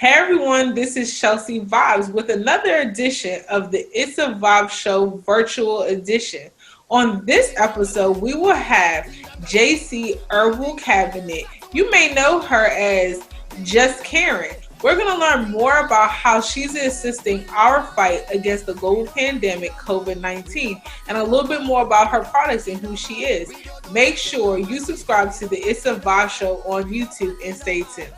Hey everyone, this is Chelsea Vibes with another edition of the Issa Vybz Show virtual edition. On this episode, we will have JC Herbal Cabinet. You may know her as Just Caryn. We're going to learn more about how she's assisting our fight against the global pandemic, COVID-19, and a little bit more about her products and who she is. Make sure you subscribe to the Issa Vybz Show on YouTube and stay tuned.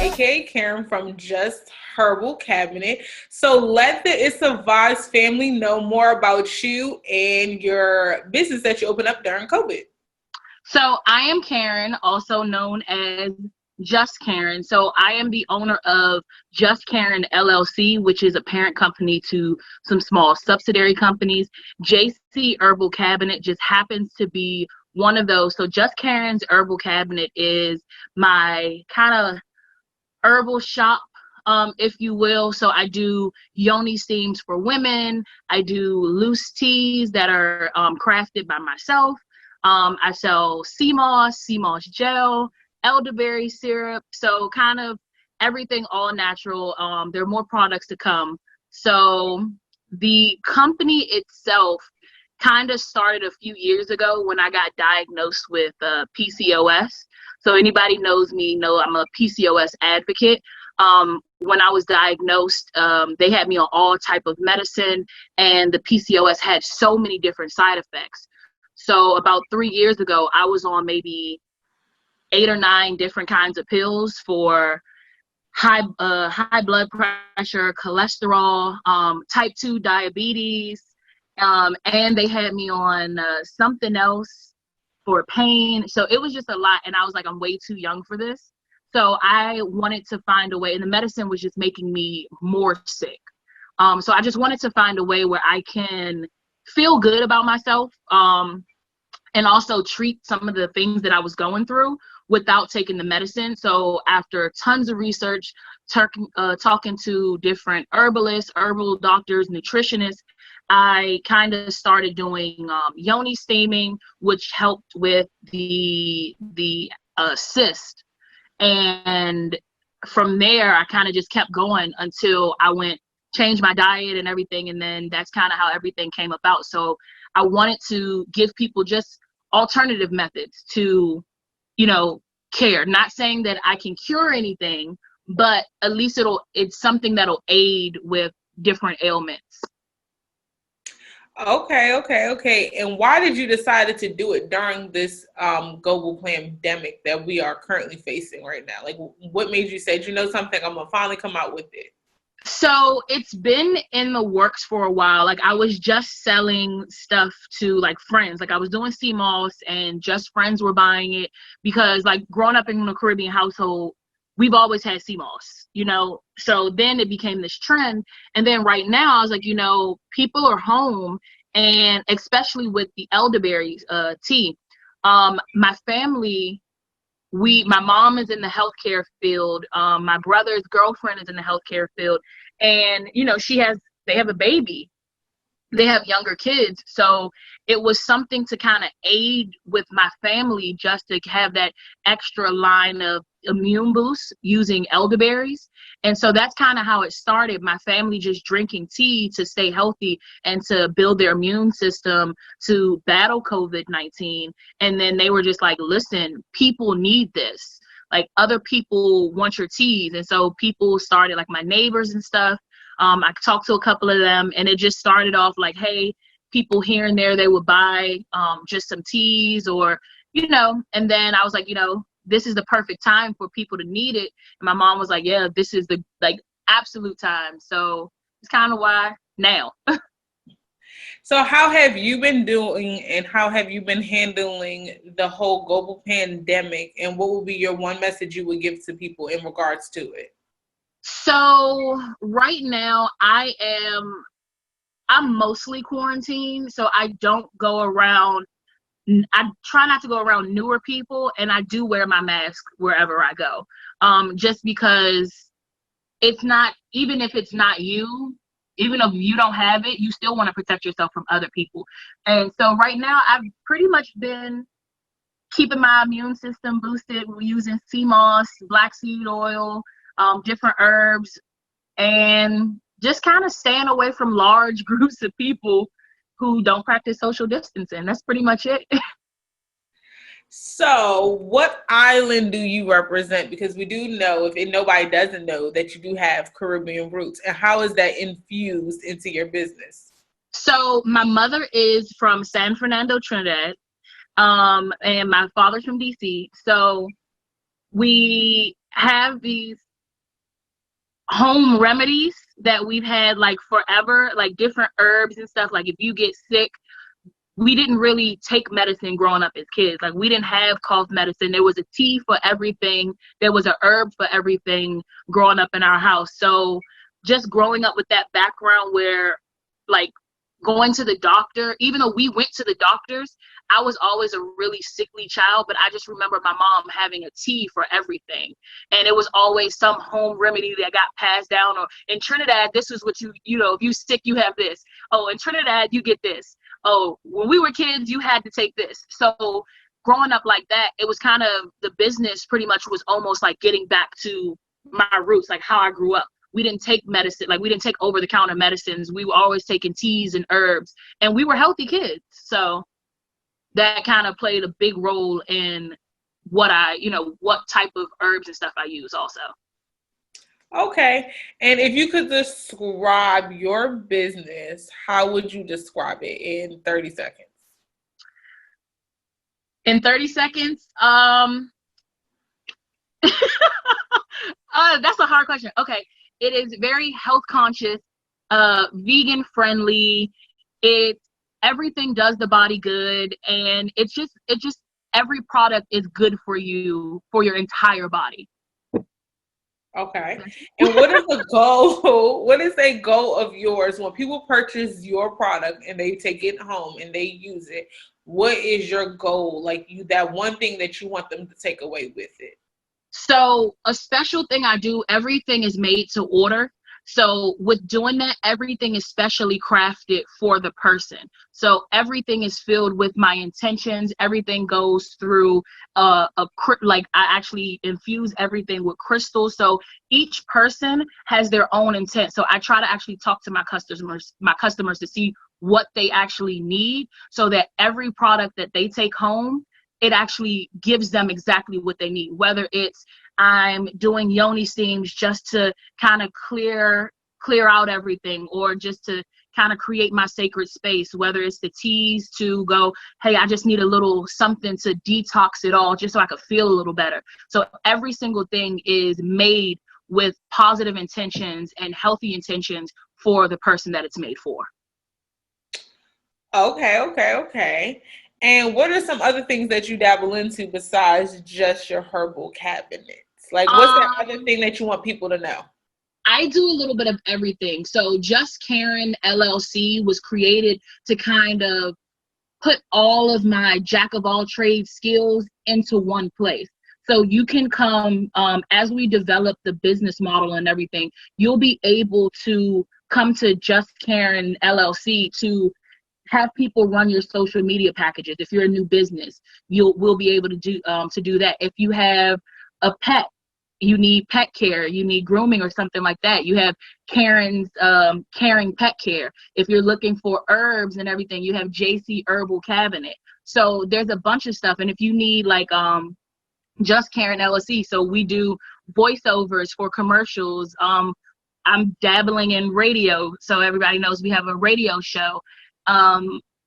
aka Caryn from Just Herbal Cabinet. So let the Issa Vybz family know more about you and your business that you opened up during COVID. So I am Caryn, also known as Just Caryn. So I am the owner of Just Caryn LLC, which is a parent company to some small subsidiary companies. JC Herbal Cabinet just happens to be one of those. So Just Caryn's Herbal Cabinet is my kind of herbal shop, if you will. So I do yoni steams for women. I do loose teas that are crafted by myself. I sell sea moss gel, elderberry syrup, so kind of everything all natural. There are more products to come. So the company itself kind of started a few years ago when I got diagnosed with PCOS. So anybody knows me know I'm a PCOS advocate. When I was diagnosed, they had me on all type of medicine, and the PCOS had so many different side effects. So about 3 years ago, I was on maybe 8 or 9 different kinds of pills for high blood pressure, cholesterol, type 2 diabetes, and they had me on something else for pain. So it was just a lot, and I was like, I'm way too young for this. So I wanted to find a way, and the medicine was just making me more sick. So I just wanted to find a way where I can feel good about myself, and also treat some of the things that I was going through without taking the medicine. So after tons of research, talking to different herbalists, herbal doctors, nutritionists, I kind of started doing yoni steaming, which helped with the cyst. And from there, I kind of just kept going until I changed my diet and everything. And then that's kind of how everything came about. So I wanted to give people just alternative methods to, care. Not saying that I can cure anything, but at least it's something that'll aid with different ailments. Okay. And why did you decide to do it during this global pandemic that we are currently facing right now? Like, what made you say, something, I'm going to finally come out with it? So it's been in the works for a while. Like, I was just selling stuff to like friends. Like, I was doing sea moss and just friends were buying it because, like, growing up in a Caribbean household, we've always had sea moss, So then it became this trend. And then right now I was like, people are home, and especially with the elderberry tea, my family, my mom is in the healthcare field. My brother's girlfriend is in the healthcare field, and they have a baby. They have younger kids. So it was something to kind of aid with my family, just to have that extra line of immune boost using elderberries. And so that's kind of how it started. My family just drinking tea to stay healthy and to build their immune system to battle COVID-19. And then they were just like, listen, people need this. Like, other people want your teas. And so people started, like my neighbors and stuff. I talked to a couple of them, and it just started off like, hey, people here and there, they would buy just some teas or, and then I was like, this is the perfect time for people to need it. And my mom was like, yeah, this is the absolute time. So it's kind of why now. So how have you been doing, and how have you been handling the whole global pandemic, and what would be your one message you would give to people in regards to it? So right now I'm mostly quarantined, so I don't go around. I try not to go around newer people, and I do wear my mask wherever I go, just because it's not, even if it's not you, even if you don't have it, you still want to protect yourself from other people. And so right now I've pretty much been keeping my immune system boosted. We're using sea moss, black seed oil, different herbs, and just kind of staying away from large groups of people who don't practice social distancing. That's pretty much it. So what island do you represent? Because we do know, if nobody doesn't know, that you do have Caribbean roots. And how is that infused into your business? So my mother is from San Fernando, Trinidad, and my father's from DC. So we have these home remedies that we've had like forever, like different herbs and stuff. Like if you get sick, we didn't really take medicine growing up as kids. Like we didn't have cough medicine. There was a tea for everything. There was a herb for everything growing up in our house. So just growing up with that background where like going to the doctor, even though we went to the doctors, I was always a really sickly child, but I just remember my mom having a tea for everything. And it was always some home remedy that got passed down. Or in Trinidad, this is what you know, if you sick, you have this. Oh, in Trinidad, you get this. Oh, when we were kids, you had to take this. So growing up like that, it was kind of, the business pretty much was almost like getting back to my roots, like how I grew up. We didn't take medicine, like we didn't take over-the-counter medicines. We were always taking teas and herbs, and we were healthy kids. So that kind of played a big role in what what type of herbs and stuff I use also. Okay. And if you could describe your business, how would you describe it in 30 seconds? In 30 seconds, that's a hard question. Okay. It is very health conscious, vegan friendly. Everything does the body good, and it just every product is good for you, for your entire body. Okay. And what is the goal? What is a goal of yours when people purchase your product and they take it home and they use it? What is your goal? Like that one thing that you want them to take away with it? So a special thing I do, everything is made to order. So with doing that, everything is specially crafted for the person. So everything is filled with my intentions. Everything goes through like I actually infuse everything with crystals. So each person has their own intent. So I try to actually talk to my customers to see what they actually need, so that every product that they take home, it actually gives them exactly what they need. Whether it's I'm doing yoni steams just to kind of clear out everything, or just to kind of create my sacred space. Whether it's the teas to go, hey, I just need a little something to detox it all, just so I could feel a little better. So every single thing is made with positive intentions and healthy intentions for the person that it's made for. Okay. And what are some other things that you dabble into besides just your herbal cabinets? Like, what's that other thing that you want people to know? I do a little bit of everything. So Just Caryn LLC was created to kind of put all of my jack of all trades skills into one place. So you can come, as we develop the business model and everything, you'll be able to come to Just Caryn LLC to have people run your social media packages. If you're a new business, we'll be able to do that. If you have a pet, you need pet care, you need grooming or something like that, you have Caryn's Caring Pet Care. If you're looking for herbs and everything, you have JC Herbal Cabinet. So there's a bunch of stuff. And if you need like Just Caryn LLC, so we do voiceovers for commercials. I'm dabbling in radio, so everybody knows we have a radio show.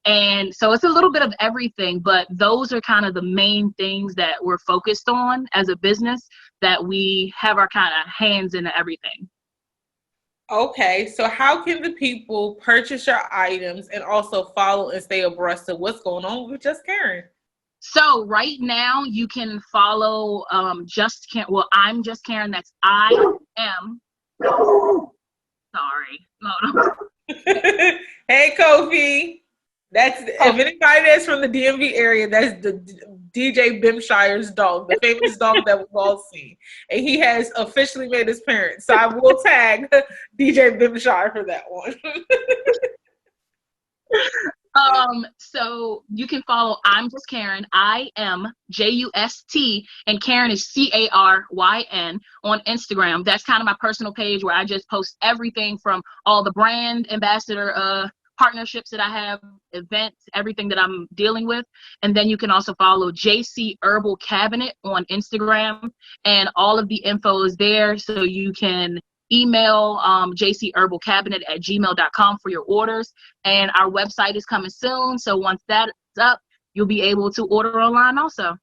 And so it's a little bit of everything, but those are kind of the main things that we're focused on as a business, that we have our kind of hands into everything. Okay, so how can the people purchase your items and also follow and stay abreast of what's going on with Just Caryn? So right now you can follow Just Caryn. Well, I'm Just Caryn. That's I am. Sorry. No. Hey, Kofi. That's if anybody that's from the DMV area, that's the DJ Bimshire's dog, the famous dog that we've all seen. And he has officially made his appearance. So I will tag DJ Bimshire for that one. So you can follow I'm Just Caryn, IMJUST, and Caryn is CARYN on Instagram. That's kind of my personal page where I just post everything from all the brand ambassador partnerships that I have, events, everything that I'm dealing with. And then you can also follow JC Herbal Cabinet on Instagram, and all of the info is there. So you can email jcherbalcabinet@gmail.com for your orders. And our website is coming soon. So once that's up, you'll be able to order online also.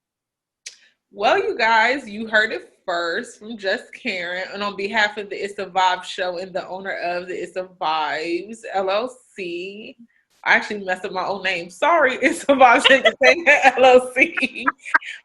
Well, you guys, you heard it first from Just Caryn, and on behalf of the Issa Vybz Show and the owner of the Issa Vybz LLC. I actually messed up my own name. Sorry, Issa Vybz LLC.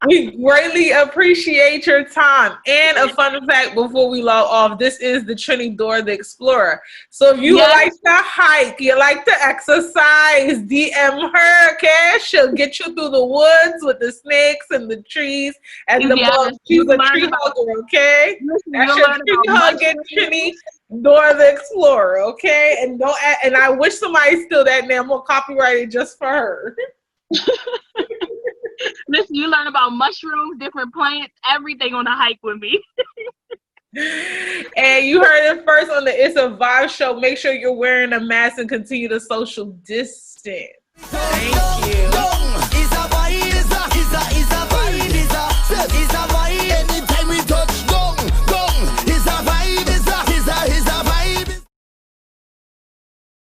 We greatly appreciate your time. And a fun fact before we log off, this is the Trini Dora the Explorer. So if you like to hike, you like to exercise, DM her, okay? She'll get you through the woods with the snakes and the trees and the bugs. She's a tree hugger, okay? That's your tree hugging Trini Dora the Explorer, okay? And I wish somebody steal that name. I'm gonna copyright it just for her. Listen, you learn about mushrooms, different plants, everything on a hike with me. And you heard it first on the Issa Vybz Show. Make sure you're wearing a mask and continue to social distance. Thank